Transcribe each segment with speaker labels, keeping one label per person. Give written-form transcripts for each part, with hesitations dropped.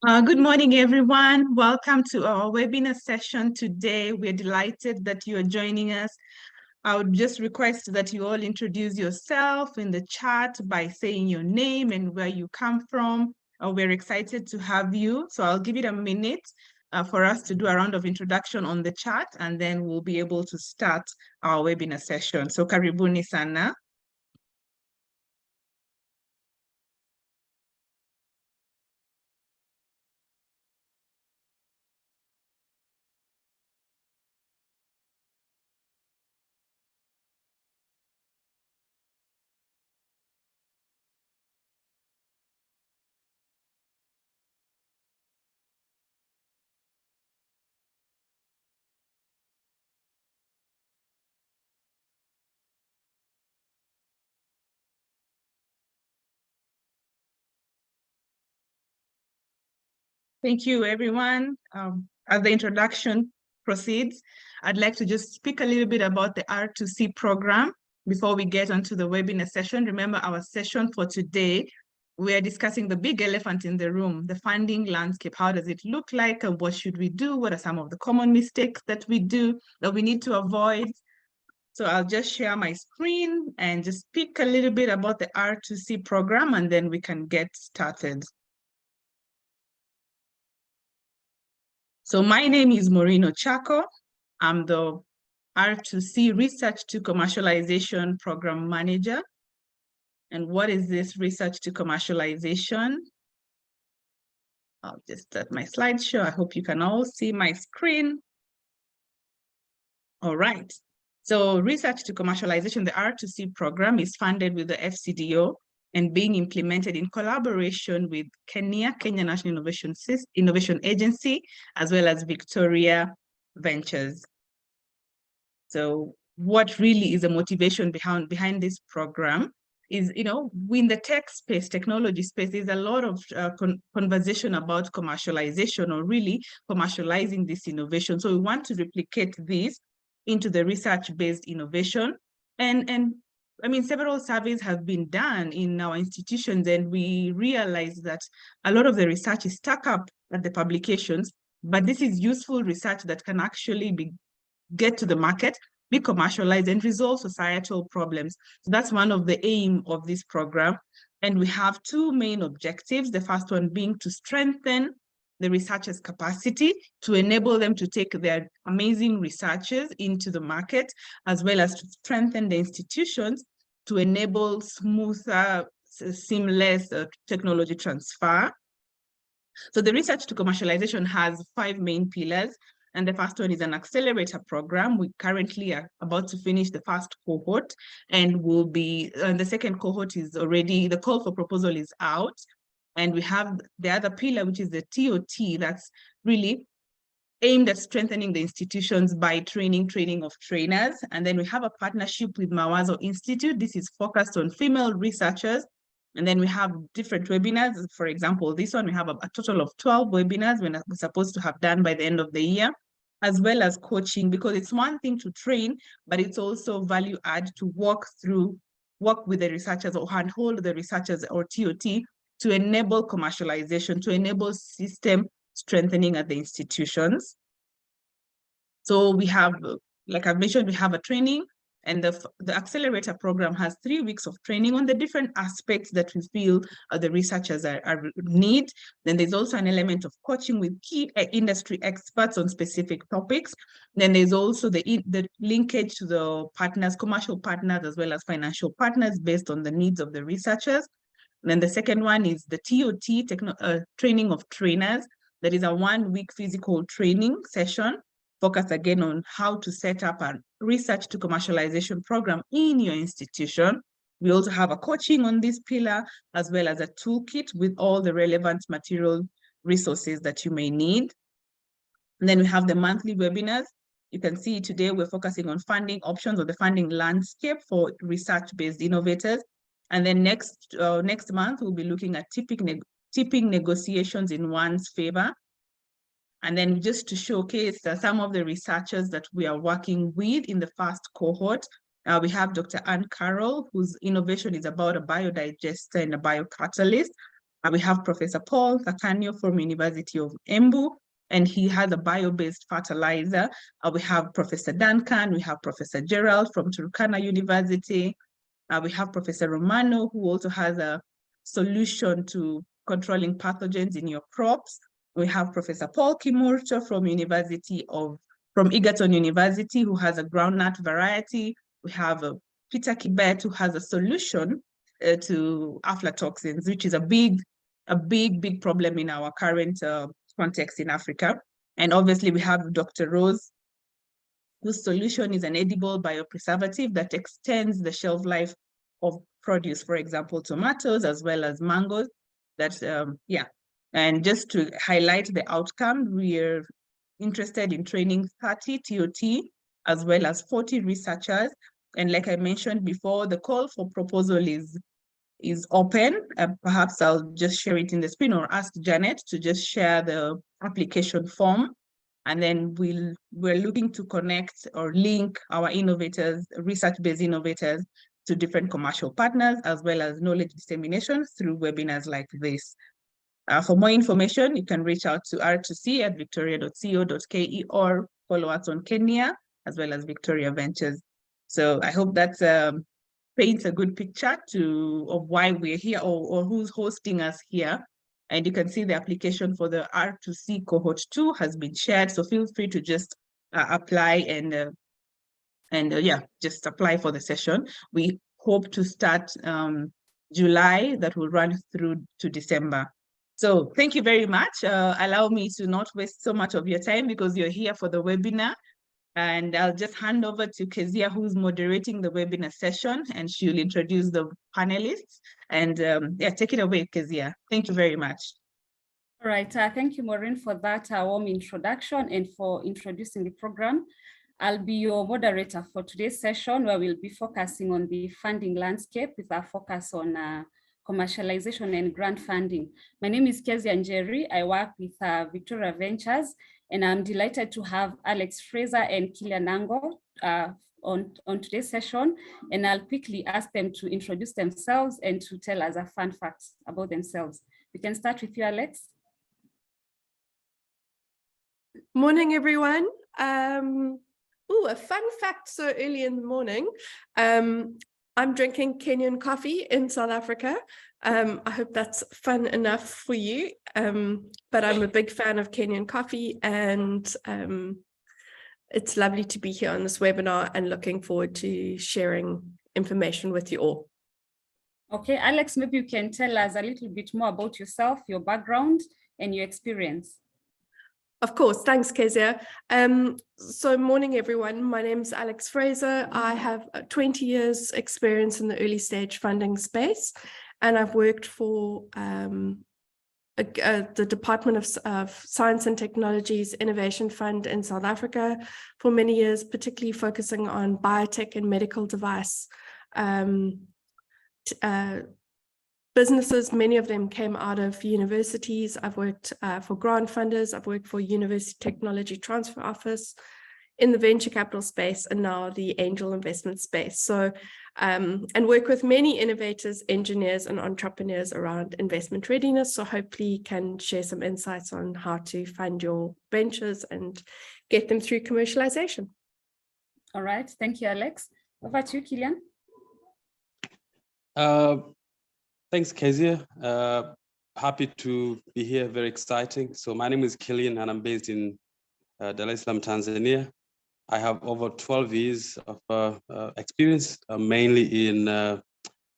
Speaker 1: Good morning, everyone. Welcome to our webinar session today. We're delighted that you are joining us. I would just request that you all introduce yourself in the chat by saying your name and where you come from. We're excited to have you. So I'll give it a minute for us to do a round of introduction on the chat, and then we'll be able to start our webinar session. So karibuni sana. Thank you, everyone. As the introduction proceeds, I'd like to just speak a little bit about the R2C program before we get onto the webinar session. Remember, our session for today, we are discussing the big elephant in the room, the funding landscape. How does it look like? And what should we do? What are some of the common mistakes that we do that we need to avoid? So I'll just share my screen and just speak a little bit about the R2C program, and then we can get started. So my name is Maureen Chaco. I'm the R2C Research to Commercialization Program Manager. And what is this research to commercialization? I'll just start my slideshow. I hope you can all see my screen. All right. So research to commercialization, the R2C program is funded with the FCDO and being implemented in collaboration with Kenya National Innovation Agency, as well as Victoria Ventures. So what really is the motivation behind this program is, in the tech space, technology space, there's a lot of conversation about commercialization or really commercializing this innovation. So we want to replicate this into the research-based innovation. And I mean, several surveys have been done in our institutions, and we realize that a lot of the research is stuck up at the publications, but this is useful research that can actually get to the market, be commercialized, and resolve societal problems. So that's one of the aim of this program. And we have two main objectives. The first one being to strengthen the researchers' capacity to enable them to take their amazing researches into the market, as well as to strengthen the institutions to enable smoother, seamless technology transfer. So the research to commercialization has 5 main pillars. And the first one is an accelerator program. We currently are about to finish the first cohort, and the second cohort is already, the call for proposal is out. And we have the other pillar, which is the TOT, that's really aimed at strengthening the institutions by training of trainers. And then we have a partnership with Mawazo Institute. This is focused on female researchers. And then we have different webinars. For example, this one, we have a total of 12 webinars we're supposed to have done by the end of the year, as well as coaching, because it's one thing to train, but it's also value add to work with the researchers or handhold the researchers or TOT to enable commercialization, to enable system strengthening at the institutions. So we have, like I've mentioned, we have a training, and the accelerator program has 3 weeks of training on the different aspects that we feel the researchers need. Then there's also an element of coaching with key industry experts on specific topics. Then there's also the linkage to the partners, commercial partners, as well as financial partners based on the needs of the researchers. And then the second one is the TOT, training of trainers. That is a 1-week physical training session, focused again on how to set up a research to commercialization program in your institution. We also have a coaching on this pillar, as well as a toolkit with all the relevant material resources that you may need. And then we have the monthly webinars. You can see today we're focusing on funding options or the funding landscape for research-based innovators. And then next month, we'll be looking at tipping negotiations in one's favor. And then just to showcase some of the researchers that we are working with in the first cohort, we have Dr. Anne Carroll, whose innovation is about a biodigester and a biocatalyst. We have Professor Paul Kakanyo from University of Embu, and he has a bio-based fertilizer. We have Professor Duncan, we have Professor Gerald from Turkana University. We have Professor Romano, who also has a solution to controlling pathogens in your crops. We have Professor Paul Kimurcho from Egerton University, who has a groundnut variety. We have Peter Kibet, who has a solution to aflatoxins, which is a big problem in our current context in Africa. And obviously we have Dr. Rose, whose solution is an edible biopreservative that extends the shelf life of produce, for example, tomatoes as well as mangoes. And just to highlight the outcome, we're interested in training 30 TOT as well as 40 researchers. And like I mentioned before, the call for proposal is open. Perhaps I'll just share it in the screen or ask Janet to just share the application form. And then we're looking to connect or link our innovators, research-based innovators, to different commercial partners, as well as knowledge dissemination through webinars like this. For more information, you can reach out to r2c@victoria.co.ke or follow us on Kenya, as well as Victoria Ventures. So I hope that paints a good picture of why we're here or who's hosting us here. And you can see the application for the R2C cohort 2 has been shared. So feel free to just apply and just apply for the session. We hope to start July, that will run through to December. So thank you very much. Allow me to not waste so much of your time because you're here for the webinar. And I'll just hand over to Kezia, who's moderating the webinar session, and she'll introduce the panelists. And take it away, Kezia. Thank you very much.
Speaker 2: All right, thank you, Maureen, for that warm introduction and for introducing the program. I'll be your moderator for today's session, where we'll be focusing on the funding landscape with our focus on commercialization and grant funding. My name is Kezia Njeri. I work with Victoria Ventures, and I'm delighted to have Alex Fraser and Kilian Nango on today's session. And I'll quickly ask them to introduce themselves and to tell us a fun facts about themselves. We can start with you, Alex.
Speaker 3: Morning, everyone. A fun fact so early in the morning. I'm drinking Kenyan coffee in South Africa. I hope that's fun enough for you, but I'm a big fan of Kenyan coffee, and it's lovely to be here on this webinar and looking forward to sharing information with you all.
Speaker 2: Okay, Alex, maybe you can tell us a little bit more about yourself, your background, and your experience.
Speaker 3: Of course, thanks, Kezia. So morning, everyone. My name is Alex Fraser. I have 20 years experience in the early stage funding space, and I've worked for the Department of Science and Technology's Innovation Fund in South Africa for many years, particularly focusing on biotech and medical device businesses. Many of them came out of universities. I've worked for grant funders. I've worked for University Technology Transfer Office in the venture capital space, and now the angel investment space. So, and work with many innovators, engineers, and entrepreneurs around investment readiness. So hopefully can share some insights on how to fund your ventures and get them through commercialization.
Speaker 2: All right, thank you, Alex. Over to you, Kilian.
Speaker 4: Thanks, Kezia. Happy to be here, very exciting. So my name is Kilian and I'm based in Dar es Salaam, Tanzania. I have over 12 years of experience, mainly in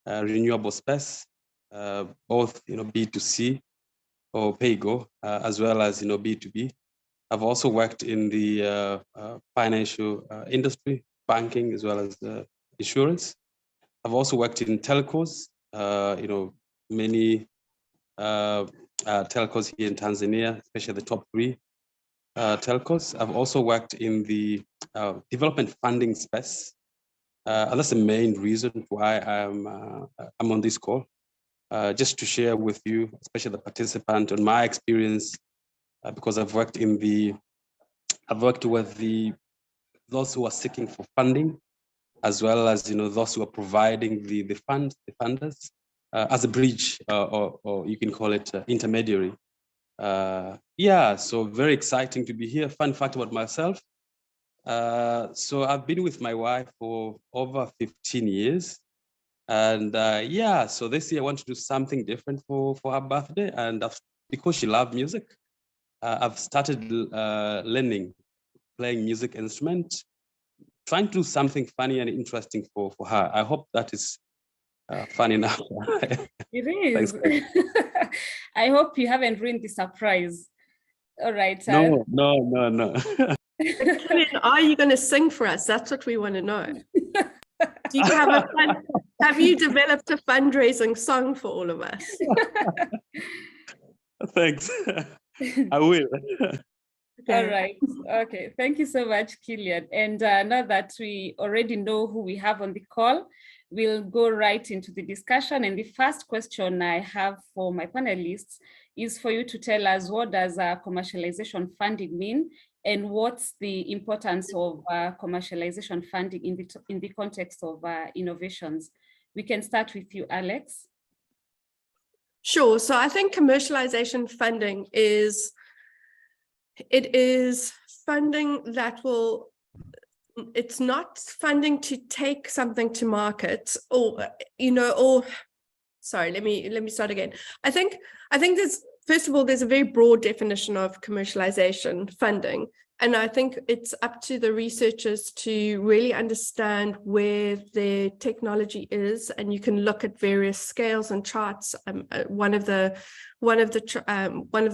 Speaker 4: renewable space, both B2C or pay-go, as well as B2B. I've also worked in the financial industry, banking, as well as insurance. I've also worked in telcos, many telcos here in Tanzania, especially the top 3 telcos. I've also worked in the development funding space. And that's the main reason why I'm on this call, just to share with you, especially the participant, on my experience, because I've worked with those who are seeking for funding, as well as those who are providing the funders, as a bridge, or you can call it intermediary. Yeah, so very exciting to be here. Fun fact about myself. So I've been with my wife for over 15 years. And yeah, so this year I want to do something different for her birthday. And because she loves music, I've started playing music instrument, trying to do something funny and interesting for her. I hope that is fun enough.
Speaker 2: It is. I hope you haven't ruined the surprise. All right.
Speaker 4: No.
Speaker 3: Killian, are you going to sing for us? That's what we want to know. Do you have you developed a fundraising song for all of us?
Speaker 4: Thanks. I will.
Speaker 2: Okay. All right. Okay. Thank you so much, Killian. And now that we already know who we have on the call, we'll go right into the discussion. And the first question I have for my panelists is for you to tell us, what does commercialization funding mean? And what's the importance of commercialization funding in the context of innovations? We can start with you, Alex.
Speaker 3: Sure. So I think commercialization funding is funding that will, it's not funding to take something to market, or sorry, let me start again. I think there's, first of all, there's a very broad definition of commercialization funding. And I think it's up to the researchers to really understand where their technology is, and you can look at various scales and charts. One of the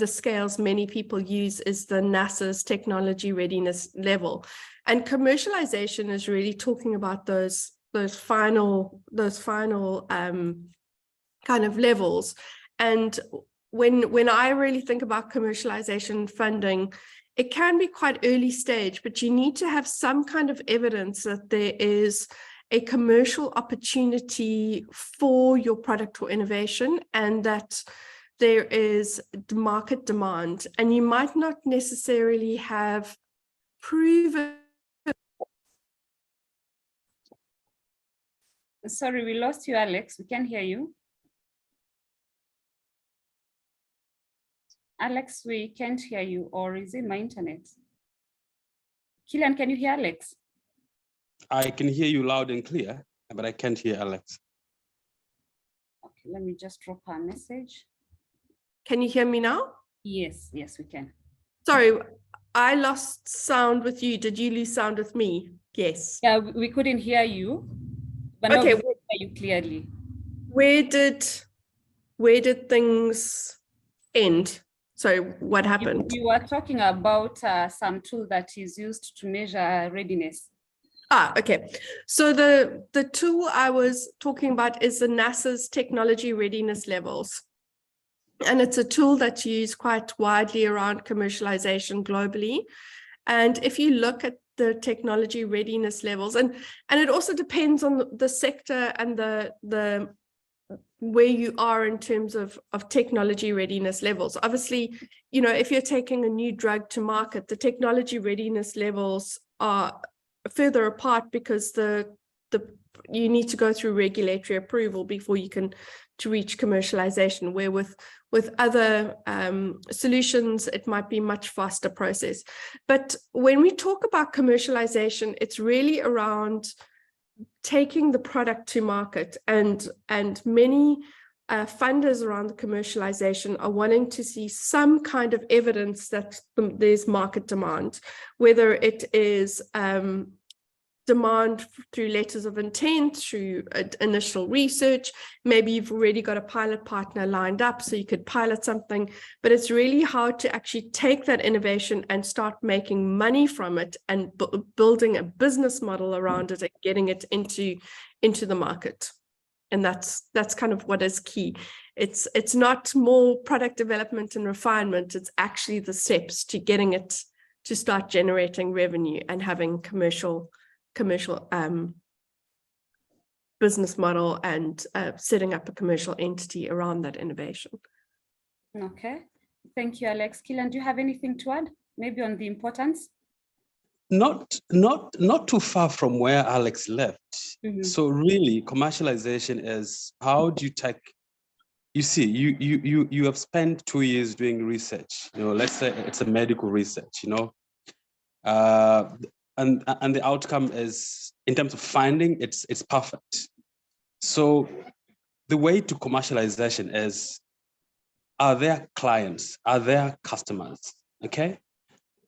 Speaker 3: scales many people use is the NASA's technology readiness level, and commercialization is really talking about those final kind of levels. And when I really think about commercialization funding, it can be quite early stage, but you need to have some kind of evidence that there is a commercial opportunity for your product or innovation, and that there is market demand. And you might not necessarily have proven.
Speaker 2: Sorry, we lost you, Alex. We can't hear you. Alex, we can't hear you, or is it my internet? Killian, can you hear Alex?
Speaker 4: I can hear you loud and clear, but I can't hear Alex.
Speaker 2: Okay, let me just drop her message.
Speaker 3: Can you hear me now?
Speaker 2: Yes, we can.
Speaker 3: Sorry, I lost sound with you. Did you lose sound with me? Yes.
Speaker 2: Yeah, we couldn't hear you, but
Speaker 3: okay,
Speaker 2: now we can hear you clearly. Where
Speaker 3: did things end? So what happened?
Speaker 2: You were talking about some tool that is used to measure readiness.
Speaker 3: Okay. So the tool I was talking about is the NASA's technology readiness levels. And it's a tool that's used quite widely around commercialization globally. And if you look at the technology readiness levels, and it also depends on the sector and the where you are in terms of technology readiness levels. Obviously, if you're taking a new drug to market, the technology readiness levels are further apart, because you need to go through regulatory approval before you can to reach commercialization, where with other solutions, it might be much faster process. But when we talk about commercialization, it's really around taking the product to market, and many funders around the commercialization are wanting to see some kind of evidence that there's market demand, whether it is demand through letters of intent, through initial research. Maybe you've already got a pilot partner lined up, so you could pilot something, but it's really how to actually take that innovation and start making money from it, and building a business model around it and getting it into the market. And that's kind of what is key. It's not more product development and refinement, it's actually the steps to getting it to start generating revenue and having commercial business model, and setting up a commercial entity around that innovation.
Speaker 2: Okay, thank you, Alex. Killian, do you have anything to add, maybe on the importance?
Speaker 4: Not too far from where Alex left. Mm-hmm. So really, commercialization is, how do you take you see, you have spent 2 years doing research. Let's say it's a medical research. And the outcome is, in terms of finding, it's perfect. So the way to commercialization is, are there clients? Are there customers? Okay.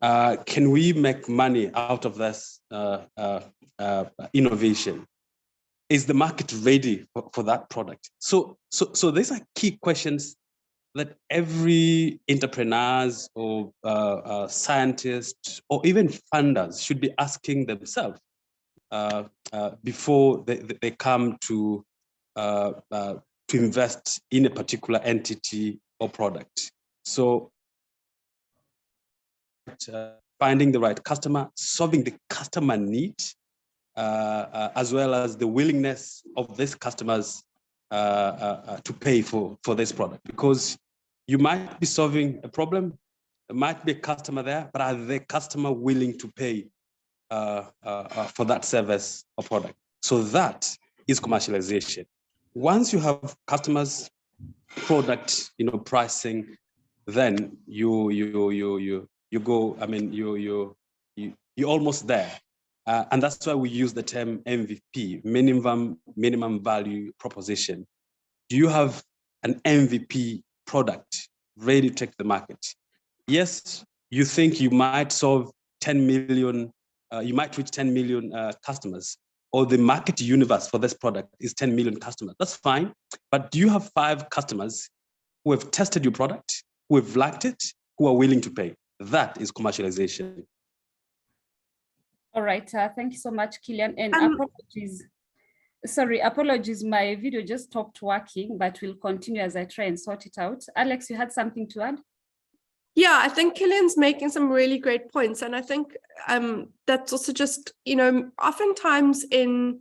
Speaker 4: Can we make money out of this innovation? Is the market ready for that product? So these are key questions that every entrepreneurs or scientists or even funders should be asking themselves before they come to invest in a particular entity or product. So finding the right customer, solving the customer need, as well as the willingness of these customers to pay for this product. Because you might be solving a problem, there might be a customer there, but are the customer willing to pay for that service or product? So that is commercialization. Once you have customers, product, pricing, then you go. I mean, you're almost there, and that's why we use the term MVP, minimum value proposition. Do you have an MVP product ready to take the market? Yes, you think you might solve 10 million. You might reach 10 million customers, or the market universe for this product is 10 million customers. That's fine. But do you have 5 customers who have tested your product, who have liked it, who are willing to pay? That is commercialization.
Speaker 2: All right. Thank you so much, Killian. And apologies, my video just stopped working, but we'll continue as I try and sort it out. Alex, you had something to add?
Speaker 3: Yeah, I think Killian's making some really great points. And I think that's also just, oftentimes in,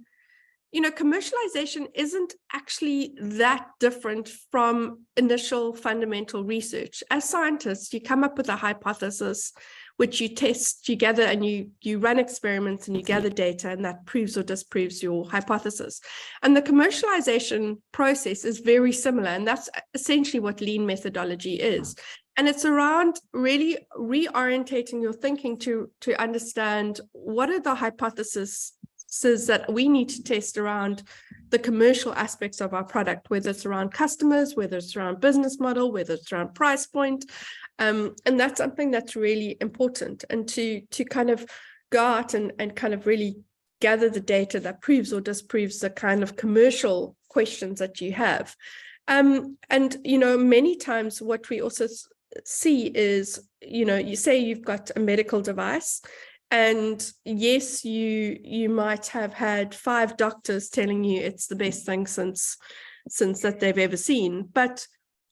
Speaker 3: commercialization isn't actually that different from initial fundamental research. As scientists, you come up with a hypothesis, which you test, you gather, and you run experiments and you gather data, and that proves or disproves your hypothesis. And the commercialization process is very similar, and that's essentially what lean methodology is. And it's around really reorientating your thinking to understand what are the hypotheses that we need to test around the commercial aspects of our product, whether it's around customers, whether it's around business model, whether it's around price point. And that's something that's really important. And to kind of go out and kind of really gather the data that proves or disproves the kind of commercial questions that you have. And, many times what we also see is, you say you've got a medical device, and yes, you might have had 5 doctors telling you it's the best thing since that they've ever seen. But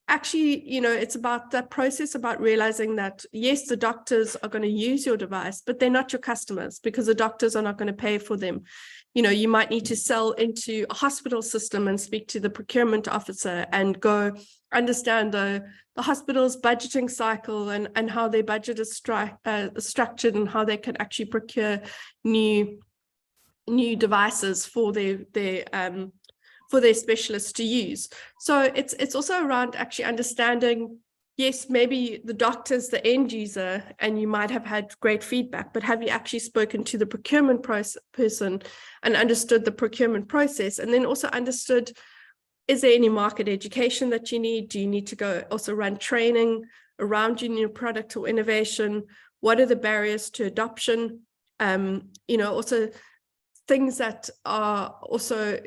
Speaker 3: actually, it's about that process, about realizing that, yes, the doctors are going to use your device, but they're not your customers, because the doctors are not going to pay for them. You might need to sell into a hospital system and speak to the procurement officer and go understand the hospital's budgeting cycle and how their budget is structured, and how they can actually procure new devices for their specialists to use. So it's also around actually understanding, yes, maybe the doctor's the end user and you might have had great feedback, but have you actually spoken to the procurement person and understood the procurement process? And then also understood, is there any market education that you need? Do you need to go also run training around your new product or innovation? What are the barriers to adoption? Also things that are also,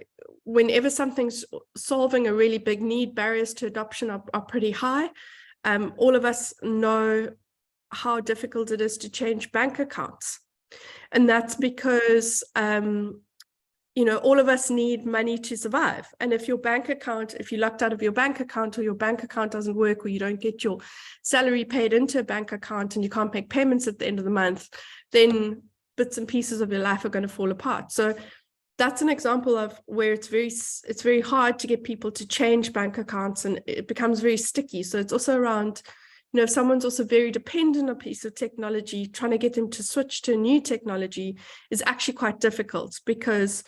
Speaker 3: whenever something's solving a really big need, barriers to adoption are pretty high. All of us know how difficult it is to change bank accounts. And that's because, all of us need money to survive. And if you're locked out of your bank account, or your bank account doesn't work, or you don't get your salary paid into a bank account and you can't make payments at the end of the month, then bits and pieces of your life are going to fall apart. So that's an example of where it's very hard to get people to change bank accounts, and it becomes very sticky. So it's also around, if someone's also very dependent on a piece of technology, trying to get them to switch to a new technology is actually quite difficult, because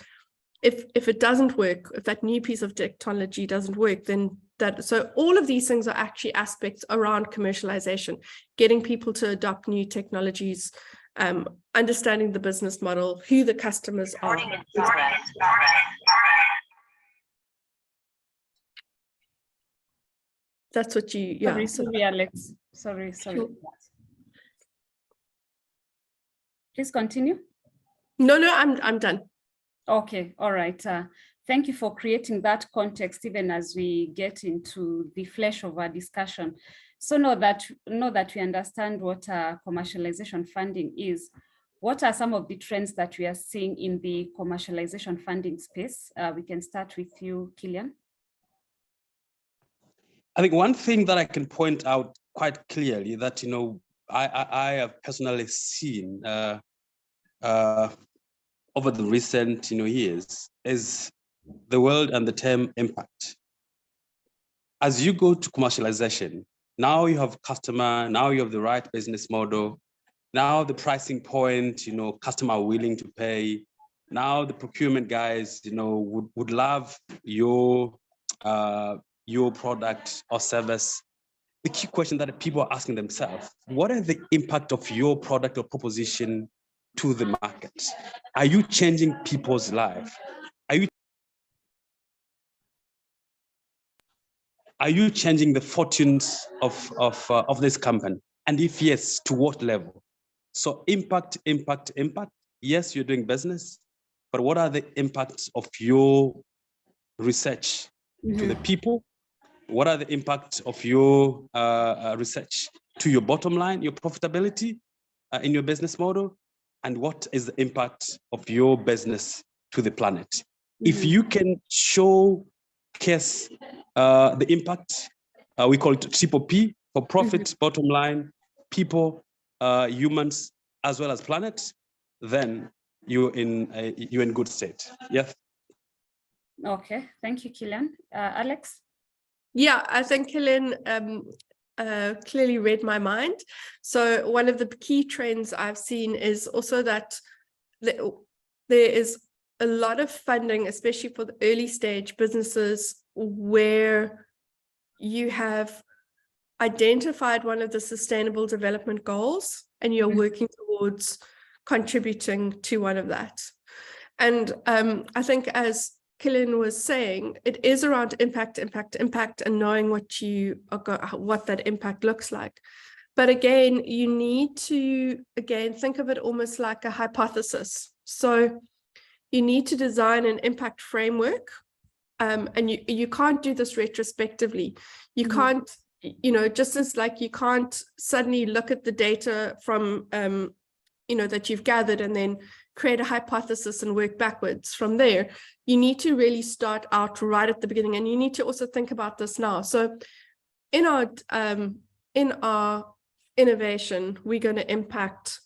Speaker 3: if it doesn't work, if that new piece of technology doesn't work, then so all of these things are actually aspects around commercialization, getting people to adopt new technologies, understanding the business model, who the customers are. That's what you, yeah.
Speaker 2: Sorry, Alex. Sorry.
Speaker 3: Sure.
Speaker 2: Please continue.
Speaker 3: No, I'm done.
Speaker 2: Okay, all right. Thank you for creating that context, even as we get into the flesh of our discussion. So know that we understand what commercialization funding is. What are some of the trends that we are seeing in the commercialization funding space? We can start with you, Killian.
Speaker 4: I think one thing that I can point out quite clearly that, you know, I have personally seen over the recent, you know, years is the word and the term impact. As you go to commercialization, now you have customer, now you have the right business model, now the pricing point, you know, customer willing to pay. Now the procurement guys, you know, would love your product or service. The key question that people are asking themselves, what are the impact of your product or proposition to the market? Are you changing people's life? Are you changing the fortunes of this company? And if yes, to what level? So impact. Yes, you're doing business, but what are the impacts of your research to the people? What are the impacts of your research to your bottom line, your profitability in your business model? And what is the impact of your business to the planet? If you can showcase the impact, we call it triple P, for profit, bottom line, people, humans, as well as planet, then you're in good state. Yes.
Speaker 2: Okay, thank you, Killian. Alex?
Speaker 3: Yeah, I think Killian clearly read my mind. So one of the key trends I've seen is also that there is a lot of funding, especially for the early stage businesses, where you have identified one of the sustainable development goals and you're working towards contributing to one of that. And I think, as Killian was saying, it is around impact, and knowing what that impact looks like. But again, you need to think of it almost like a hypothesis. So you need to design an impact framework, and you can't do this retrospectively. You can't, you know, just as like you can't suddenly look at the data from you know, that you've gathered and then create a hypothesis and work backwards from there. You need to really start out right at the beginning, and you need to also think about this now. So in our innovation, we're going to impact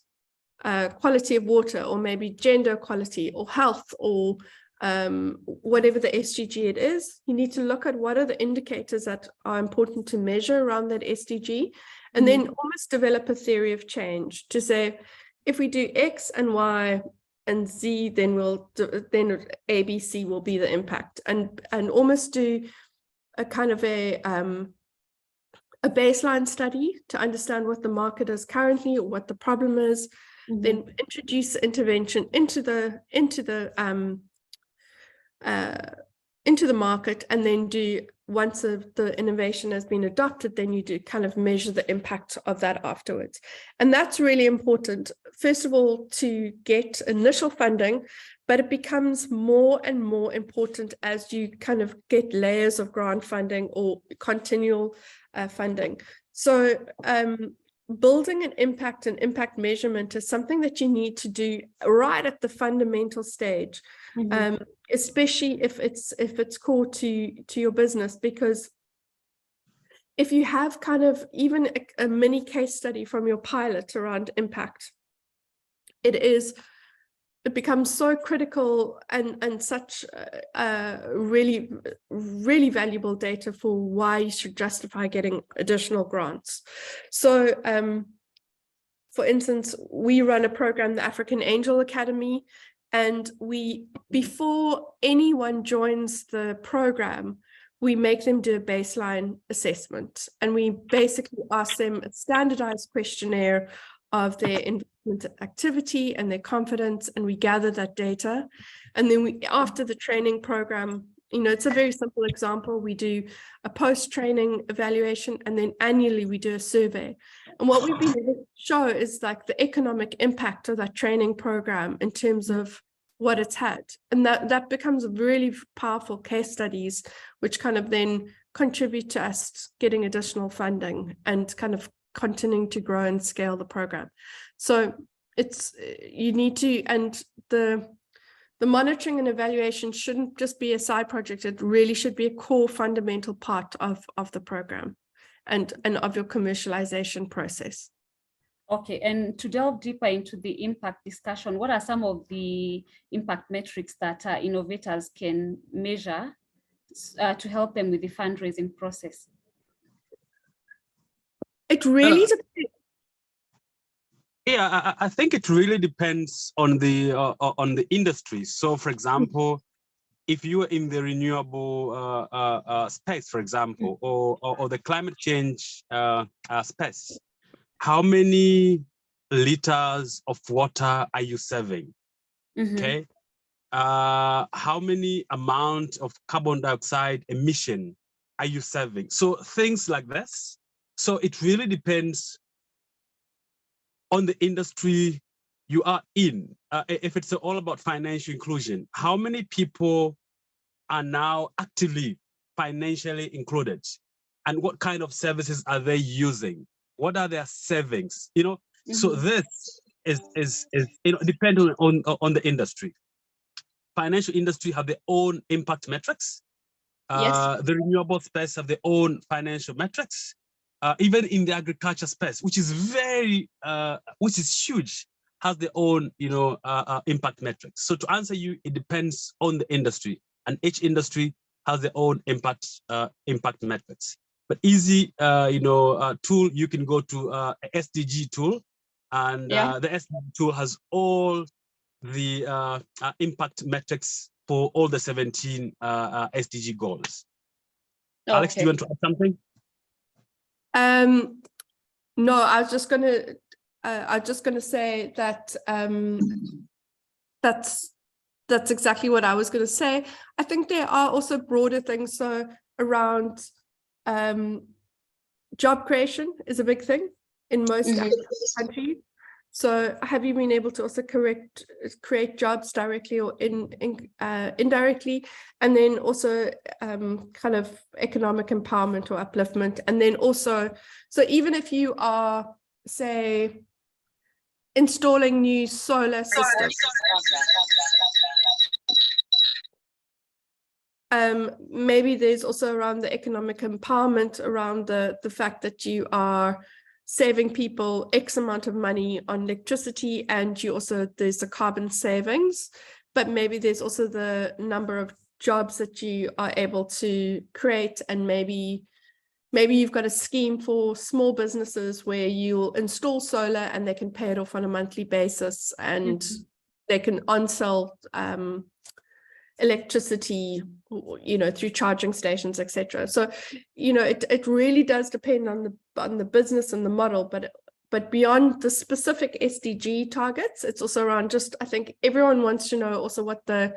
Speaker 3: quality of water, or maybe gender equality, or health, or whatever the SDG it is. You need to look at what are the indicators that are important to measure around that SDG, and then almost develop a theory of change to say, if we do X and Y and Z, then ABC will be the impact, and almost do a kind of a baseline study to understand what the market is currently, or what the problem is, then introduce the intervention into the market, and then do, once the innovation has been adopted, then you do kind of measure the impact of that afterwards. And that's really important, first of all, to get initial funding, but it becomes more and more important as you kind of get layers of grant funding or continual funding. So building an impact and impact measurement is something that you need to do right at the fundamental stage, especially if it's core to your business, because if you have kind of even a mini case study from your pilot around impact, it becomes so critical and such really, really valuable data for why you should justify getting additional grants. So for instance, we run a program, the African Angel Academy, and before anyone joins the program, we make them do a baseline assessment, and we basically ask them a standardized questionnaire of their investment activity and their confidence, and we gather that data. And then we, after the training program, you know, it's a very simple example. We do a post-training evaluation, and then annually we do a survey. And what we've been able to show is like the economic impact of that training program in terms of what it's had. And that becomes really powerful case studies, which kind of then contribute to us getting additional funding and kind of continuing to grow and scale the program. So it's, you need to, and the monitoring and evaluation shouldn't just be a side project. It really should be a core fundamental part of the program and of your commercialization process.
Speaker 2: Okay, and to delve deeper into the impact discussion, what are some of the impact metrics that innovators can measure to help them with the fundraising process?
Speaker 3: It really depends.
Speaker 4: Yeah, I think it really depends on the industry. So, for example, if you are in the renewable space, for example, or the climate change space, how many liters of water are you saving? Okay. How many amount of carbon dioxide emission are you saving? So things like this. So it really depends on the industry you are in. If it's all about financial inclusion, how many people are now actively financially included? And what kind of services are they using? What are their savings? You know, so this is you know, depending on the industry. Financial industry have their own impact metrics.
Speaker 3: Yes.
Speaker 4: The renewable space have their own financial metrics. Even in the agriculture space, which is which is huge, has their own, you know, impact metrics. So to answer you, it depends on the industry, and each industry has their own impact metrics. But easy, you know, tool, you can go to a SDG tool, and the SDG tool has all the impact metrics for all the 17 SDG goals. Okay. Alex, do you want to add something?
Speaker 3: No, I was just gonna say that that's exactly what I was gonna say. I think there are also broader things, so around job creation is a big thing in most countries. So have you been able to also create jobs directly or indirectly, and then also kind of economic empowerment or upliftment, and then also, so even if you are, say, installing new solar systems, maybe there's also around the economic empowerment around the fact that you are saving people X amount of money on electricity, and you also, there's the carbon savings, but maybe there's also the number of jobs that you are able to create, and maybe you've got a scheme for small businesses where you'll install solar and they can pay it off on a monthly basis, and they can on-sell electricity, you know, through charging stations, etc. So, you know, it really does depend on the business and the model, but beyond the specific SDG targets, it's also around just, I think everyone wants to know also what the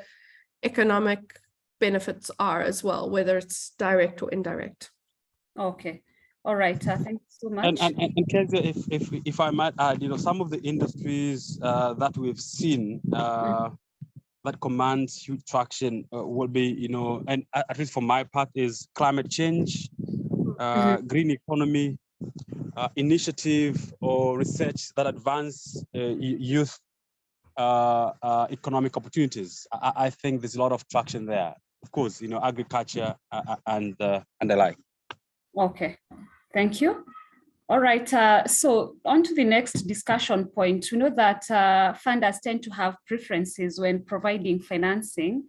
Speaker 3: economic benefits are as well, whether it's direct or indirect.
Speaker 2: Okay. All right. Thank you so much.
Speaker 4: And Kezia, if I might add, you know, some of the industries that we've seen that commands huge traction will be, you know, and at least for my part, is climate change, green economy, initiative or research that advance youth economic opportunities. I think there's a lot of traction there. Of course, you know, agriculture and the like.
Speaker 2: Okay, thank you. All right, so on to the next discussion point. We know that funders tend to have preferences when providing financing,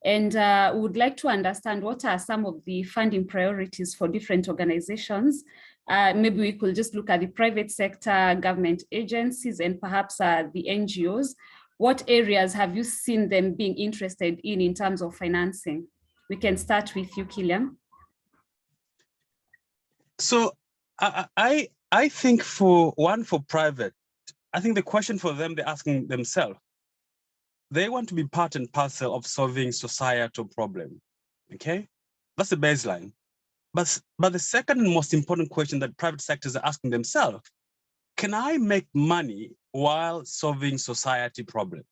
Speaker 2: and would like to understand what are some of the funding priorities for different organizations. Maybe we could just look at the private sector, government agencies, and perhaps the NGOs. What areas have you seen them being interested in terms of financing? We can start with you, Killian.
Speaker 4: So I think for private, I think the question for them, they're asking themselves, they want to be part and parcel of solving societal problem. Okay, that's the baseline. But the second and most important question that private sectors are asking themselves, can I make money while solving society problem?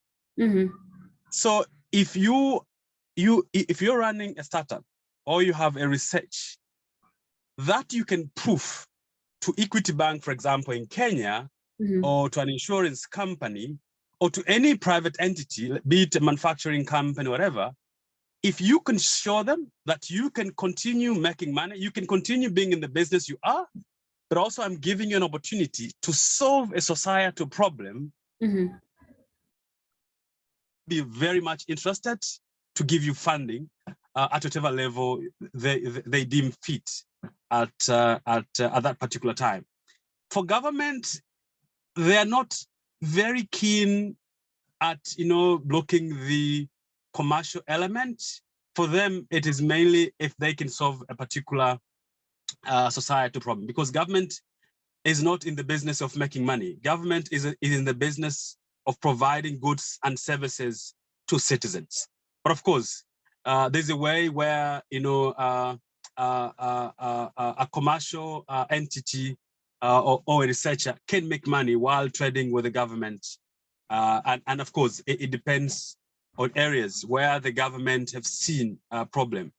Speaker 4: So if you're running a startup or you have a research that you can prove to Equity Bank, for example, in Kenya, or to an insurance company, or to any private entity, be it a manufacturing company, whatever, if you can show them that you can continue making money, you can continue being in the business you are, but also I'm giving you an opportunity to solve a societal problem, be very much interested to give you funding at whatever level they deem fit at that particular time. For government, they are not very keen at blocking the commercial element. For them, it is mainly if they can solve a particular societal problem, because government is not in the business of making money. Government is in the business of providing goods and services to citizens. But of course, there's a way where a commercial entity or a researcher can make money while trading with the government. And of course, it depends on areas where the government have seen a problem.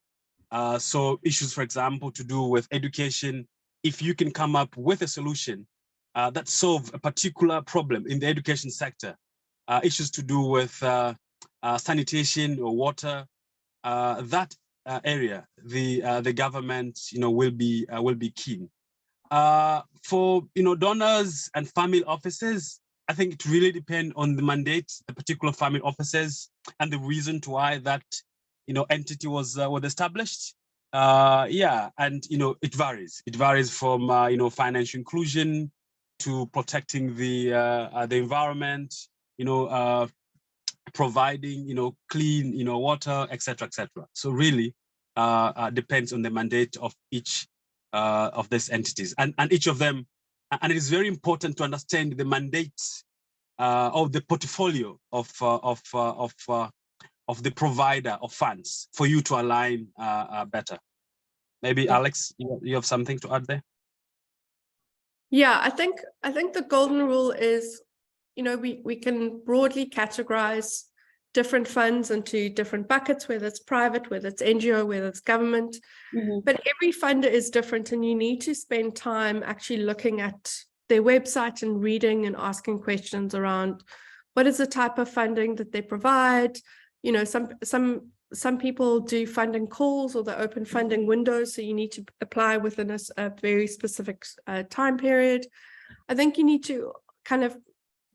Speaker 4: So issues, for example, to do with education, if you can come up with a solution that solve a particular problem in the education sector, issues to do with sanitation or water, that area, the government, will be keen. For donors and family offices, I think it really depends on the mandate, the particular family offices, and the reason to why that entity was established. Yeah, and it varies. It varies from financial inclusion to protecting the environment, providing clean water, etc., etc. So really depends on the mandate of each of these entities, and each of them. And it is very important to understand the mandate of the portfolio of the provider of funds for you to align better. Maybe Alex, you have something to add there?
Speaker 3: Yeah, I think the golden rule is, we can broadly categorize different funds into different buckets, whether it's private, whether it's NGO, whether it's government, but every funder is different, and you need to spend time actually looking at their website and reading and asking questions around what is the type of funding that they provide. Some people do funding calls or the open funding windows, so you need to apply within a very specific time period. I think you need to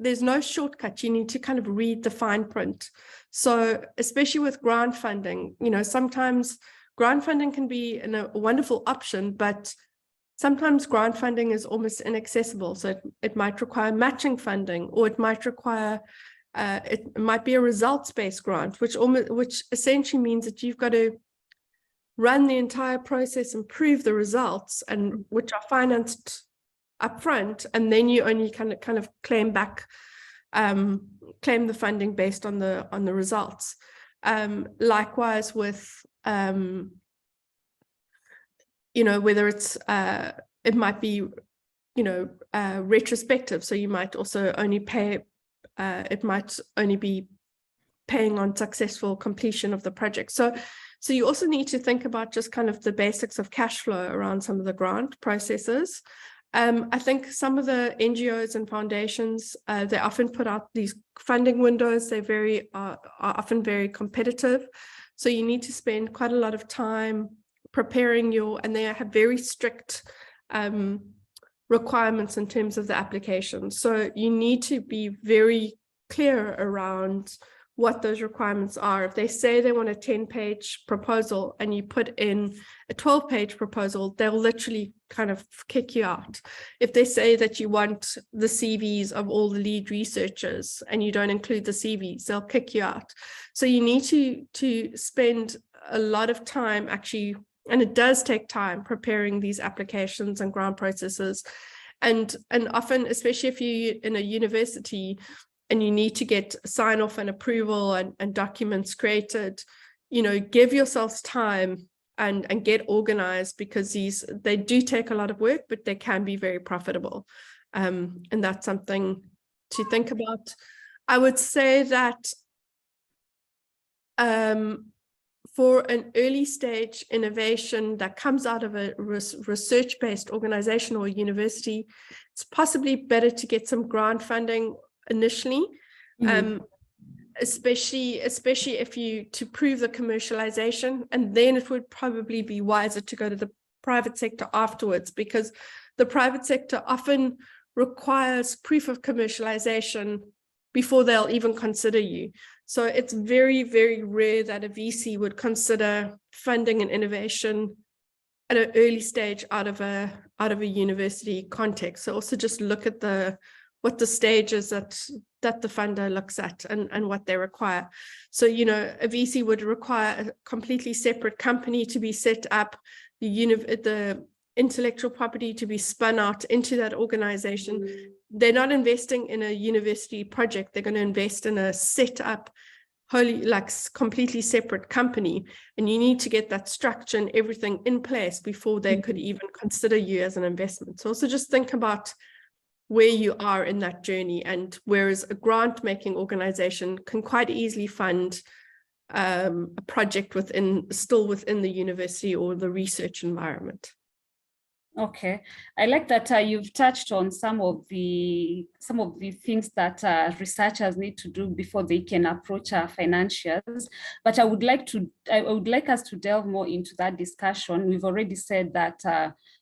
Speaker 3: there's no shortcut. You need to kind of read the fine print. So especially with grant funding, sometimes grant funding can be a wonderful option, but sometimes grant funding is almost inaccessible. So it might require matching funding, or it might require, it might be a results-based grant, which essentially means that you've got to run the entire process and prove the results, and which are financed upfront, and then you only kind of claim the funding based on the results. Likewise with whether it's it might be retrospective, so you might also only pay, it might only be paying on successful completion of the project. So you also need to think about just kind of the basics of cash flow around some of the grant processes. I think some of the NGOs and foundations, they often put out these funding windows. They are often very competitive. So you need to spend quite a lot of time preparing and they have very strict requirements in terms of the application. So you need to be very clear around what those requirements are. If they say they want a 10-page proposal and you put in a 12-page proposal, they'll literally kind of kick you out. If they say that you want the CVs of all the lead researchers and you don't include the CVs, they'll kick you out. So you need to spend a lot of time actually And it does take time preparing these applications and grant processes. And often, especially if you're in a university and you need to get sign off and approval and documents created, you know, give yourselves time and get organized, because they do take a lot of work, but they can be very profitable. And that's something to think about. I would say that for an early stage innovation that comes out of a research-based organization or university, it's possibly better to get some grant funding initially, especially if to prove the commercialization, and then it would probably be wiser to go to the private sector afterwards, because the private sector often requires proof of commercialization before they'll even consider you. So it's very, very rare that a VC would consider funding an innovation at an early stage out of a university context. So also just look at what the stages that the funder looks at and what they require. So, you know, a VC would require a completely separate company to be set up, the intellectual property to be spun out into that organization. They're not investing in a university project. They're going to invest in a set up, completely separate company. And you need to get that structure and everything in place before they could even consider you as an investment. So also just think about where you are in that journey. And whereas a grant making organization can quite easily fund a project still within the university or the research environment.
Speaker 2: Okay, I like that you've touched on some of the things that researchers need to do before they can approach financiers. But I would like us to delve more into that discussion. We've already said that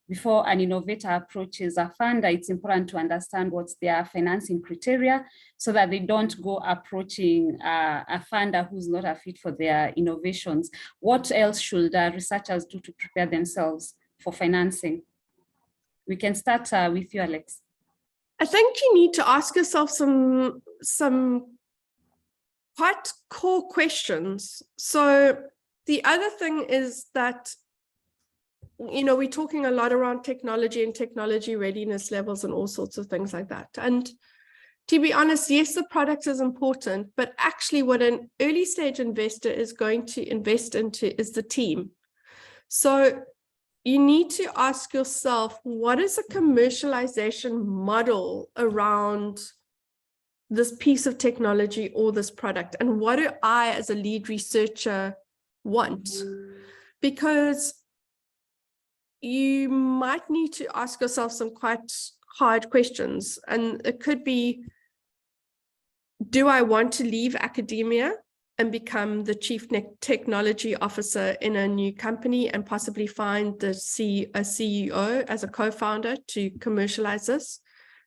Speaker 2: before an innovator approaches a funder, it's important to understand what's their financing criteria, so that they don't go approaching a funder who's not a fit for their innovations. What else should researchers do to prepare themselves for financing? We can start with you, Alex.
Speaker 3: I think you need to ask yourself some quite core questions. So the other thing is that, you know, we're talking a lot around technology and technology readiness levels and all sorts of things like that. And to be honest, yes, the product is important, but actually what an early stage investor is going to invest into is the team. So you need to ask yourself, what is a commercialization model around this piece of technology or this product? And what do I, as a lead researcher, want? Because you might need to ask yourself some quite hard questions. And it could be, do I want to leave academia and become the chief technology officer in a new company and possibly find a CEO as a co-founder to commercialize this?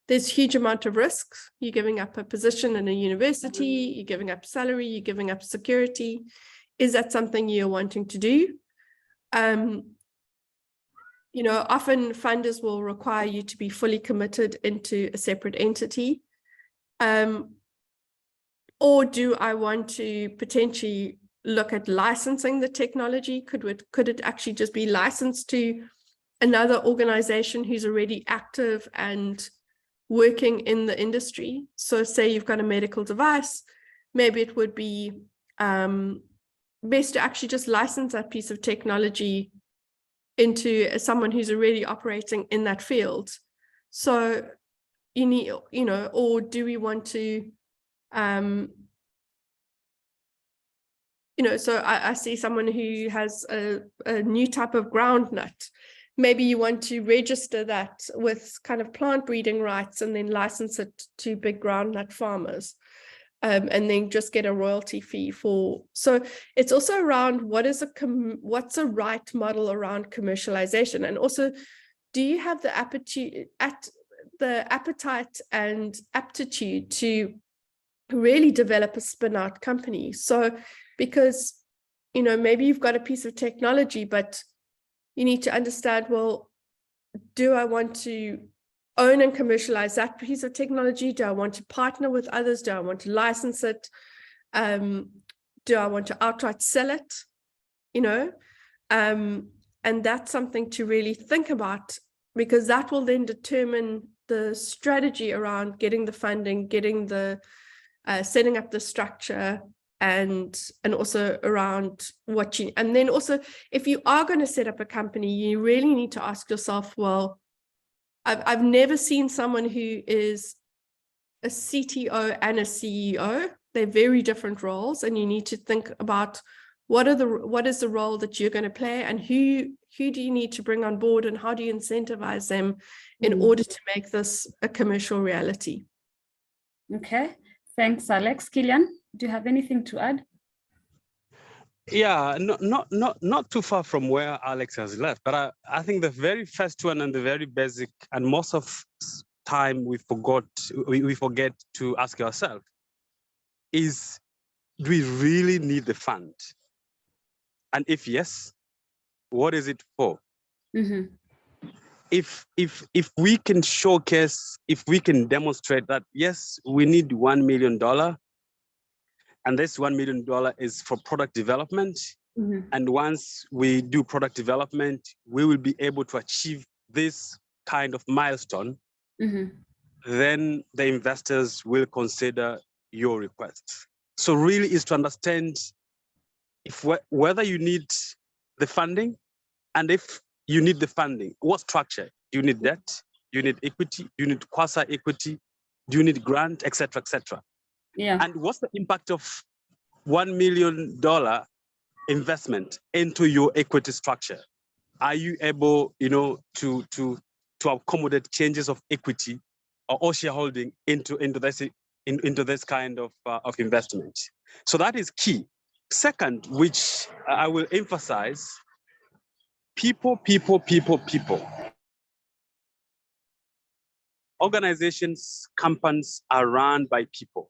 Speaker 3: There's a huge amount of risks. You're giving up a position in a university, you're giving up salary, you're giving up security. Is that something you're wanting to do? You know, often funders will require you to be fully committed into a separate entity. Or do I want to potentially look at licensing the technology? Could it actually just be licensed to another organization who's already active and working in the industry? So say you've got a medical device, maybe it would be best to actually just license that piece of technology into someone who's already operating in that field. So you need, you know, or do we want to you know, so I see someone who has a new type of ground nut. Maybe you want to register that with kind of plant breeding rights and then license it to big groundnut farmers, and then just get a royalty fee for. So it's also around what's a right model around commercialization, and also, do you have the appetite and aptitude to really develop a spin-out company? So because, you know, maybe you've got a piece of technology, but you need to understand, well, do I want to own and commercialize that piece of technology? Do I want to partner with others? Do I want to license it? Do I want to outright sell it? You know, And that's something to really think about, because that will then determine the strategy around getting the funding, getting the setting up the structure, and also around what you, and then also if you are going to set up a company, you really need to ask yourself, well, I've never seen someone who is a CTO and a CEO. They're very different roles, and you need to think about what is the role that you're going to play, and who do you need to bring on board, and how do you incentivize them in order to make this a commercial reality.
Speaker 2: Okay, thanks, Alex. Killian, do you have anything to add?
Speaker 4: Yeah, not too far from where Alex has left, but I think the very first one and the very basic, and most of time we forget to ask ourselves is, do we really need the fund? And if yes, what is it for?
Speaker 2: Mm-hmm.
Speaker 4: If we can showcase, if we can demonstrate that yes, we need $1 million, and this $1 million is for product development.
Speaker 2: Mm-hmm.
Speaker 4: And once we do product development, we will be able to achieve this kind of milestone.
Speaker 2: Mm-hmm.
Speaker 4: Then the investors will consider your request. So really is to understand whether you need the funding, and if you need the funding, what structure? Do you need debt? Do you need equity? Do you need quasi-equity? Do you need grant, et cetera, et cetera?
Speaker 2: Yeah.
Speaker 4: And what's the impact of $1 million investment into your equity structure? Are you able, to accommodate changes of equity or shareholding into this kind of investment? So that is key. Second, which I will emphasize, people. Organizations, companies are run by people.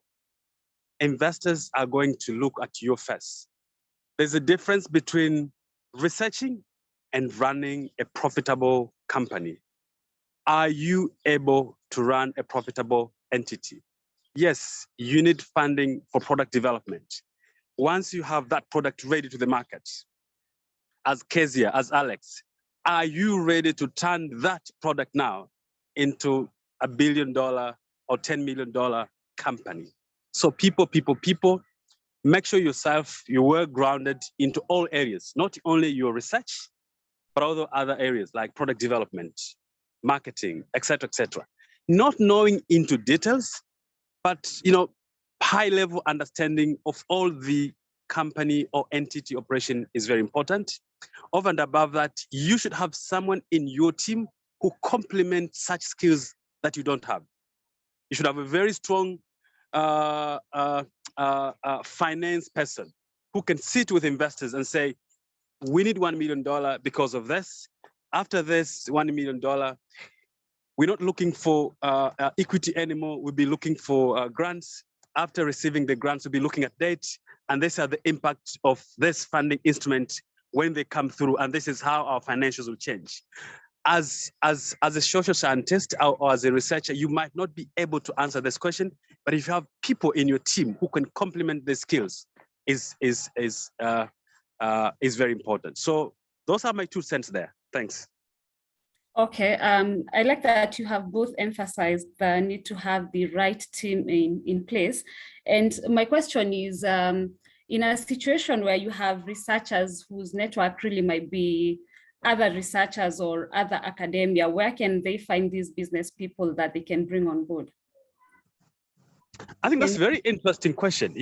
Speaker 4: Investors are going to look at you first. There's a difference between researching and running a profitable company. Are you able to run a profitable entity? Yes, you need funding for product development. Once you have that product ready to the market, as Kezia, as Alex, are you ready to turn that product now into $1 billion or $10 million company? So people, make sure you were grounded into all areas, not only your research, but also other areas like product development, marketing, et cetera, et cetera. Not knowing into details, but high level understanding of all the company or entity operation is very important. Over and above that, you should have someone in your team who complement such skills that you don't have. You should have a very strong finance person who can sit with investors and say, we need $1 million because of this. After this $1 million, we're not looking for equity anymore. We'll be looking for grants. After receiving the grants, we'll be looking at debt. And these are the impact of this funding instrument when they come through. And this is how our financials will change. As a social scientist or as a researcher, you might not be able to answer this question, but if you have people in your team who can complement the skills, is very important. So those are my 2 cents there. Thanks.
Speaker 2: Okay, I like that you have both emphasized the need to have the right team in place. And my question is, in a situation where you have researchers whose network really might be other researchers or other academia, where can they find these business people that they can bring on board?
Speaker 4: I think that's a very interesting question.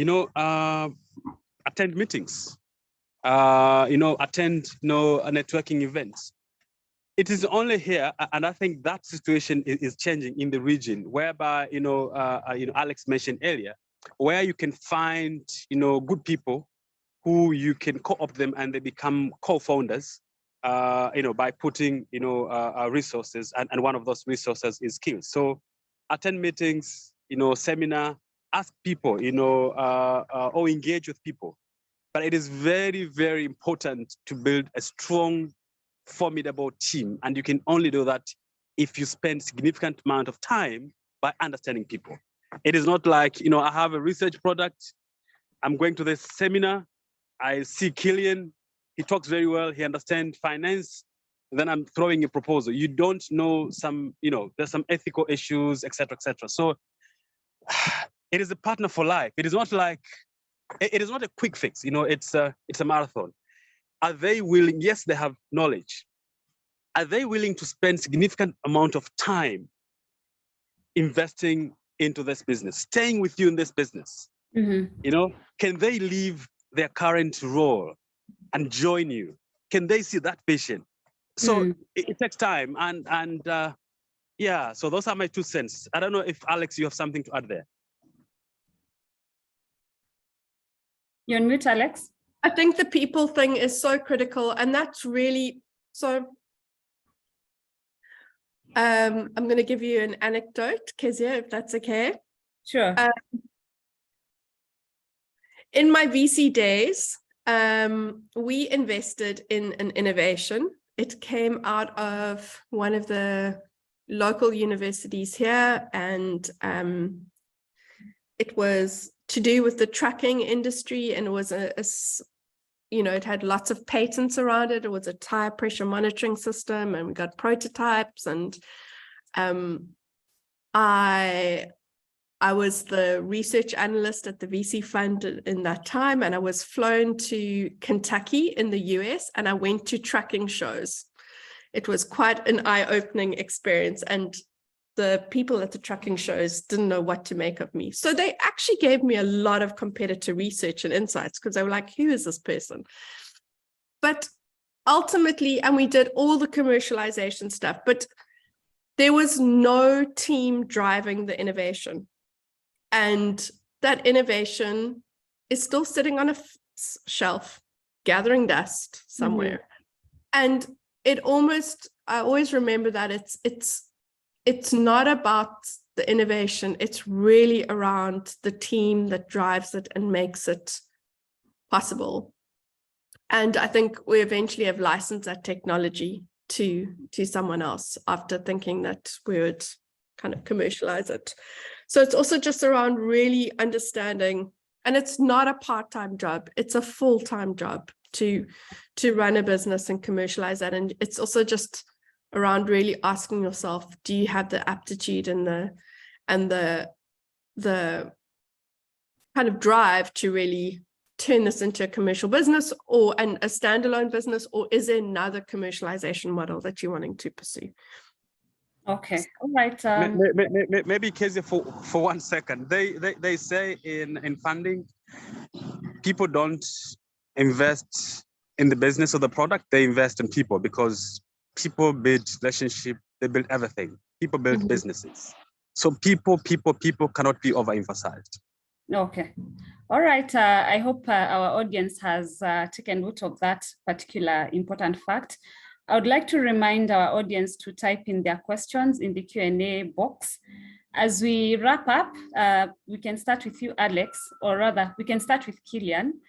Speaker 4: Attend meetings, attend networking events. It is only here, and I think that situation is changing in the region, whereby Alex mentioned earlier, where you can find good people who you can co-opt them and they become co-founders, by putting resources, and one of those resources is skills. So attend meetings, seminar, ask people, or engage with people. But it is very, very important to build a strong, formidable team. And you can only do that if you spend significant amount of time by understanding people. It is not like, I have a research product, I'm going to this seminar, I see Killian, he talks very well, he understands finance, then I'm throwing a proposal. You don't know some, there's some ethical issues, etc., etc. So it is a partner for life. It is not like, it is not a quick fix, it's a marathon. Are they willing? Yes, they have knowledge. Are they willing to spend significant amount of time investing into this business, staying with you in this business? Can they leave their current role and join you? Can they see that vision? So it takes time, and yeah. So those are my 2 cents. I don't know if Alex, you have something to add there.
Speaker 2: You're on mute, Alex.
Speaker 3: I think the people thing is so critical, and that's really so. I'm going to give you an anecdote, Kezia, if that's okay.
Speaker 2: Sure.
Speaker 3: In my VC days, we invested in an innovation. It came out of one of the local universities here, and it was to do with the trucking industry, and it was it had lots of patents around it. It was a tire pressure monitoring system, and we got prototypes, and I was the research analyst at the VC fund in that time, and I was flown to Kentucky in the US, and I went to trucking shows. It was quite an eye-opening experience, and the people at the trucking shows didn't know what to make of me. So they actually gave me a lot of competitor research and insights, because they were like, who is this person? But ultimately, and we did all the commercialization stuff, but there was no team driving the innovation. And that innovation is still sitting on a shelf, gathering dust somewhere. And I always remember that it's not about the innovation. It's really around the team that drives it and makes it possible. And I think we eventually have licensed that technology to someone else after thinking that we would kind of commercialize it. So it's also just around really understanding, and it's not a part-time job, it's a full-time job to run a business and commercialize that. And it's also just around really asking yourself, do you have the aptitude and the kind of drive to really turn this into a commercial business or a standalone business, or is there another commercialization model that you're wanting to pursue?
Speaker 2: Okay, all right.
Speaker 4: Maybe Kezia, for 1 second. They say in funding, people don't invest in the business or the product, they invest in people, because people build relationship, they build everything. People build businesses. So people cannot be overemphasized.
Speaker 2: Okay. All right. I hope our audience has taken note of that particular important fact. I would like to remind our audience to type in their questions in the Q&A box. As we wrap up, we can start with you, Alex, or rather, we can start with Killian.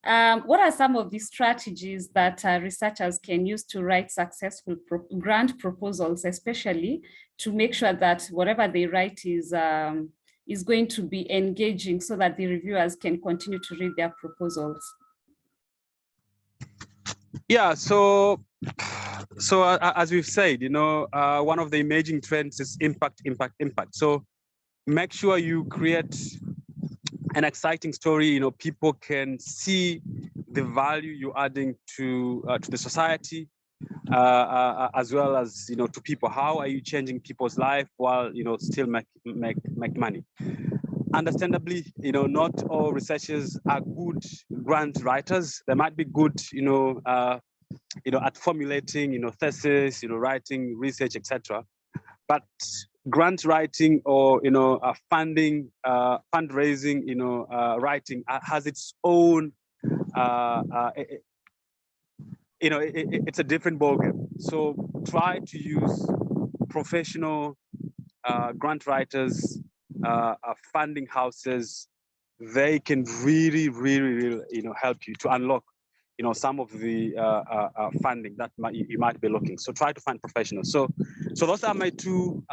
Speaker 2: What are some of the strategies that researchers can use to write successful grant proposals, especially to make sure that whatever they write is going to be engaging, so that the reviewers can continue to read their proposals?
Speaker 4: Yeah, so as we've said, one of the emerging trends is impact. So make sure you create an exciting story. People can see the value you're adding to the society, as well as to people. How are you changing people's life while still make money? Understandably, not all researchers are good grant writers. They might be good, at formulating, thesis, writing research, etc. But grant writing or fundraising, writing has its own, it's a different ballgame. So try to use professional grant writers, funding houses. They can really help you to unlock some of the funding that you might be looking. So try to find professionals. So those are my two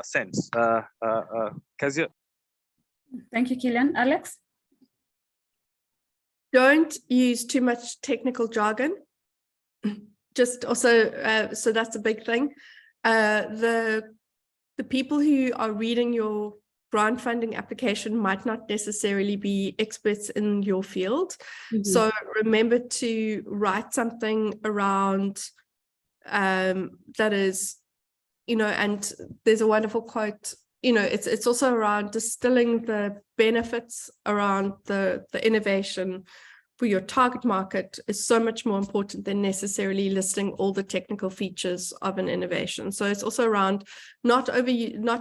Speaker 4: cents. Kezia.
Speaker 2: Thank you, Killian. Alex?
Speaker 3: Don't use too much technical jargon. Just also, so that's a big thing. The people who are reading your grant funding application might not necessarily be experts in your field. So remember to write something around that is, and there's a wonderful quote, it's also around distilling the benefits around the innovation for your target market is so much more important than necessarily listing all the technical features of an innovation. So it's also around not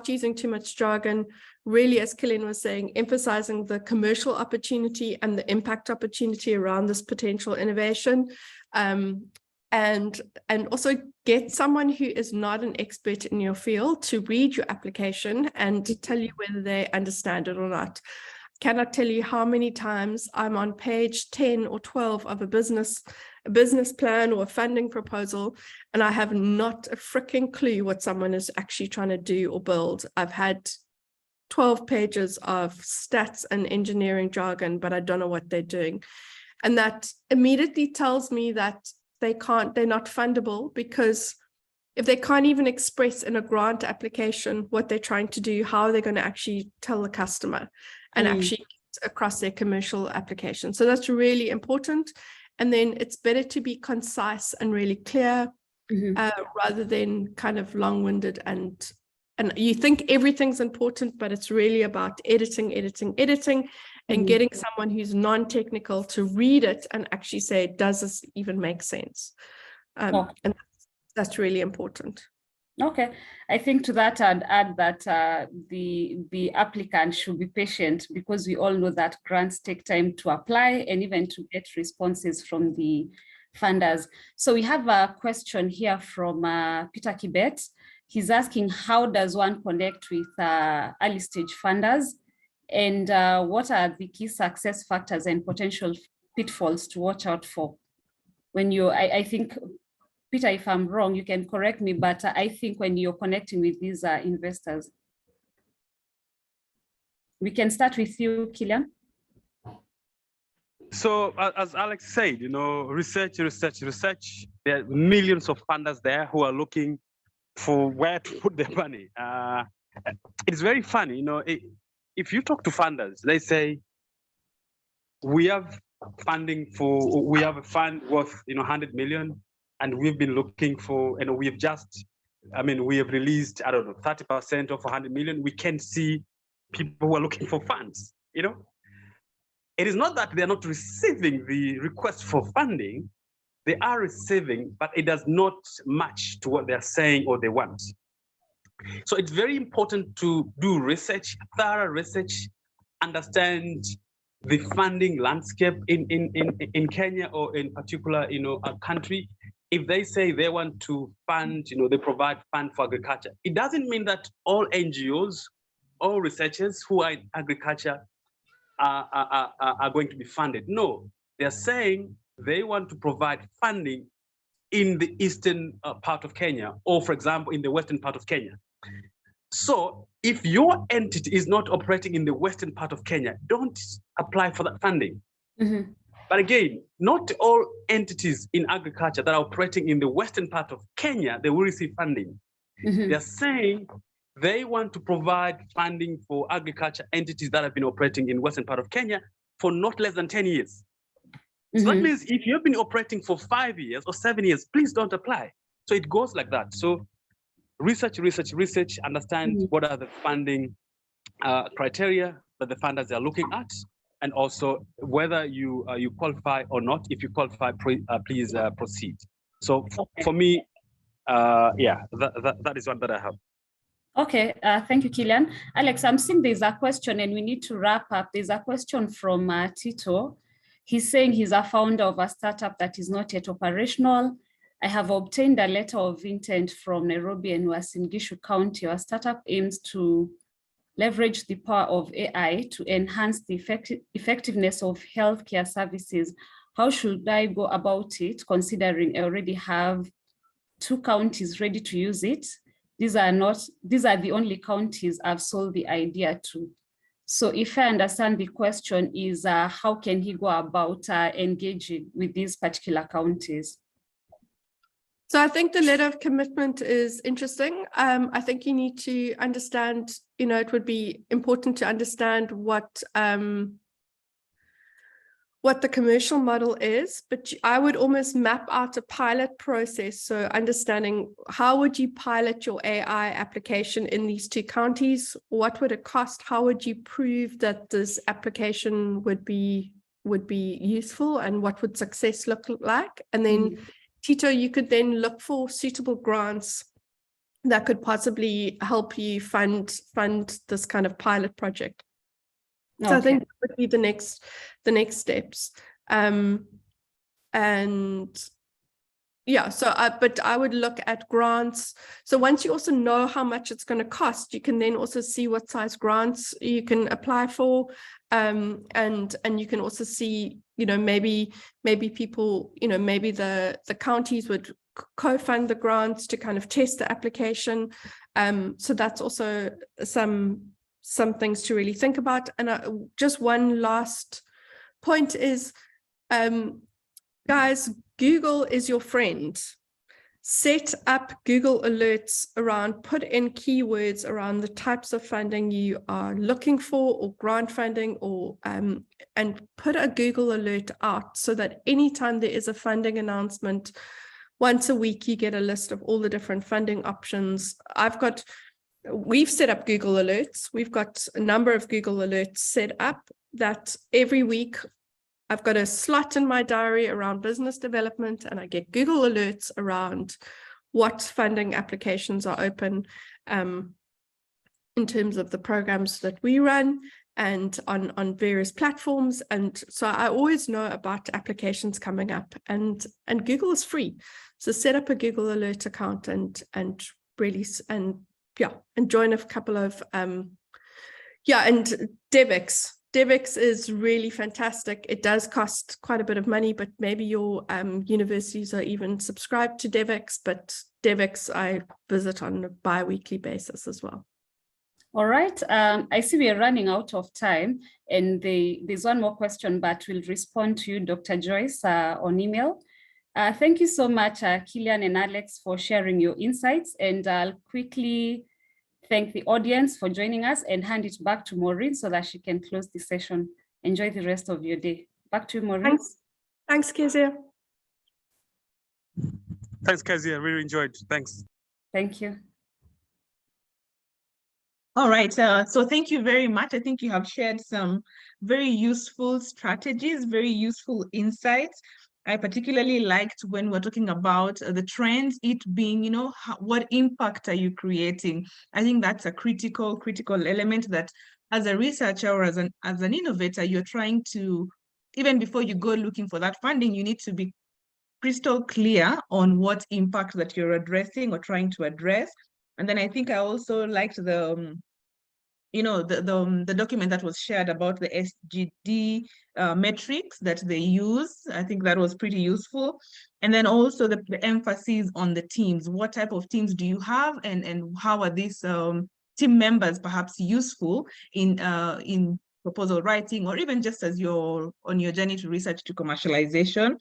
Speaker 3: using too much jargon, really, as Killian was saying, emphasizing the commercial opportunity and the impact opportunity around this potential innovation. And also get someone who is not an expert in your field to read your application and to tell you whether they understand it or not. Cannot tell you how many times I'm on page 10 or 12 of a business plan or a funding proposal, and I have not a freaking clue what someone is actually trying to do or build. I've had 12 pages of stats and engineering jargon, but I don't know what they're doing. And that immediately tells me that they're not fundable, because if they can't even express in a grant application what they're trying to do, how are they going to actually tell the customer and actually get across their commercial application? So that's really important. And then it's better to be concise and really clear rather than kind of long-winded and you think everything's important, but it's really about editing and getting someone who's non-technical to read it and actually say, does this even make sense? And that's really important.
Speaker 2: Okay, I think to that I'd add that the applicant should be patient, because we all know that grants take time to apply and even to get responses from the funders. So we have a question here from Peter Kibet. He's asking, how does one connect with early stage funders, and what are the key success factors and potential pitfalls to watch out for when you, I think, Peter, if I'm wrong, you can correct me, but I think when you're connecting with these investors. We can start with you, Killian.
Speaker 4: So as Alex said, research. There are millions of funders there who are looking for where to put their money. It's very funny, if you talk to funders, they say, we have a fund worth 100 million, and we've been looking for, we have released, I don't know, 30% of 100 million. We can see people who are looking for funds. It is not that they're not receiving the request for funding. They are receiving, but it does not match to what they're saying or they want. So it's very important to do research, thorough research, understand the funding landscape in Kenya, or in particular, a country. If they say they want to fund, they provide fund for agriculture, it doesn't mean that all NGOs, all researchers who are in agriculture are going to be funded. No, they're saying they want to provide funding in the eastern part of Kenya, or for example, in the western part of Kenya. So if your entity is not operating in the western part of Kenya, don't apply for that funding. But again, not all entities in agriculture that are operating in the western part of Kenya, they will receive funding. They're saying they want to provide funding for agriculture entities that have been operating in western part of Kenya for not less than 10 years. So that means if you've been operating for 5 years or 7 years, please don't apply. So it goes like that. So research, understand what are the funding criteria that the funders are looking at, and also whether you qualify or not. If you qualify, please proceed. So for me, that is one that I have.
Speaker 2: Okay, thank you, Killian. Alex, I'm seeing there's a question and we need to wrap up. There's a question from Tito. He's saying he's a founder of a startup that is not yet operational. I have obtained a letter of intent from Nairobi and Uasin Gishu County. Our startup aims to leverage the power of AI to enhance the effectiveness of healthcare services. How should I go about it, considering I already have 2 counties ready to use it? These are the only counties I've sold the idea to. So if I understand, the question is how can he go about engaging with these particular counties?
Speaker 3: So I think the letter of commitment is interesting. I think you need to understand, it would be important to understand what the commercial model is, but I would almost map out a pilot process. So understanding how would you pilot your AI application in these two counties? What would it cost? How would you prove that this application would be useful, and what would success look like? And then Tito, you could then look for suitable grants that could possibly help you fund this kind of pilot project. So I think that would be the next steps. And yeah, but I would look at grants. So once you also know how much it's going to cost, you can then also see what size grants you can apply for. And you can also see, maybe people, maybe the counties would co-fund the grants to kind of test the application. So that's also some things to really think about. And just one last point is, guys, Google is your friend. Set up Google alerts around, put in keywords around the types of funding you are looking for, or grant funding, or and put a Google alert out so that anytime there is a funding announcement, once a week you get a list of all the different funding options. We've set up Google alerts. We've got a number of Google alerts set up that every week I've got a slot in my diary around business development, and I get Google alerts around what funding applications are open in terms of the programs that we run and on various platforms. And so I always know about applications coming up, and Google is free. So set up a Google alert account and release and join a couple of and DevEx is really fantastic. It does cost quite a bit of money, but maybe your universities are even subscribed to DevEx, but DevEx I visit on a bi-weekly basis as well.
Speaker 2: All right, I see we are running out of time, and there's one more question, but we'll respond to you, Dr. Joyce, on email. Thank you so much, Killian and Alex, for sharing your insights, and I'll quickly thank the audience for joining us and hand it back to Maureen so that she can close the session. Enjoy the rest of your day. Back to you, Maureen.
Speaker 3: Thanks, Kezia.
Speaker 4: Thanks, Kezia. Really enjoyed. Thanks.
Speaker 2: Thank you.
Speaker 1: All right, so thank you very much. I think you have shared some very useful strategies, very useful insights. I particularly liked when we're talking about the trends, it being, what impact are you creating? I think that's a critical element that as a researcher or as an innovator, you're trying to, even before you go looking for that funding, you need to be crystal clear on what impact that you're addressing or trying to address. And then I think I also liked the document that was shared about the SGD metrics that they use. I think that was pretty useful. And then also the emphasis on the teams. What type of teams do you have, and how are these team members perhaps useful in proposal writing, or even just as you're on your journey to research to commercialization?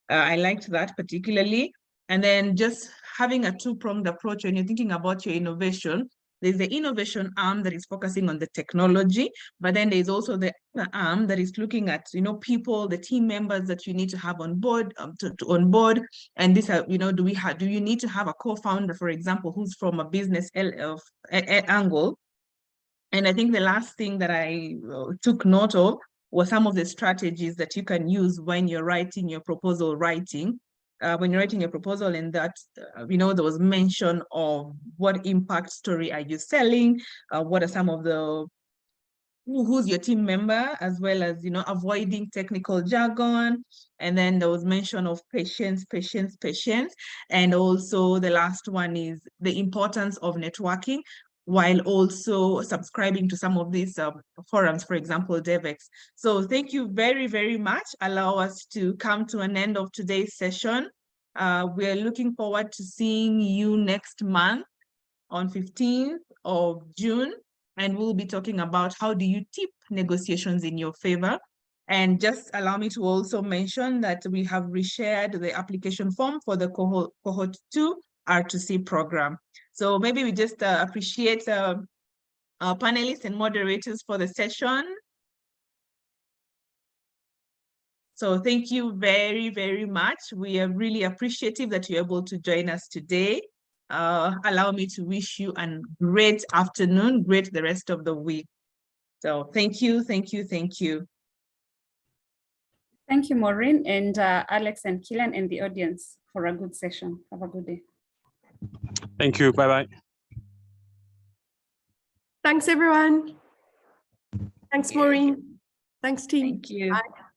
Speaker 1: I liked that particularly. And then just having a two-pronged approach when you're thinking about your innovation. There's the innovation arm that is focusing on the technology, but then there's also the arm that is looking at, people, the team members that you need to have on board, on board. And this, do you need to have a co-founder, for example, who's from a business angle? And I think the last thing that I took note of was some of the strategies that you can use when you're writing your proposal writing. When you're writing a proposal, and that, there was mention of what impact story are you selling, what are some of who's your team member, as well as, avoiding technical jargon. And then there was mention of patience. And also the last one is the importance of networking, while also subscribing to some of these forums, for example, DevEx. So thank you very, very much. Allow us to come to an end of today's session. We're looking forward to seeing you next month on 15th of June and we'll be talking about how do you tip negotiations in your favor. And just allow me to also mention that we have reshared the application form for the cohort 2 R2C program. So maybe we just appreciate our panelists and moderators for the session. So thank you very, very much. We are really appreciative that you're able to join us today. Allow me to wish you a great afternoon, great the rest of the week. So thank you, thank you, thank you.
Speaker 2: Thank you, Maureen, and Alex and Killian and the audience for a good session. Have a good day.
Speaker 5: Thank you. Bye-bye.
Speaker 3: Thanks, everyone. Thanks, Maureen. Thanks, team.
Speaker 1: Thank you.
Speaker 3: Bye.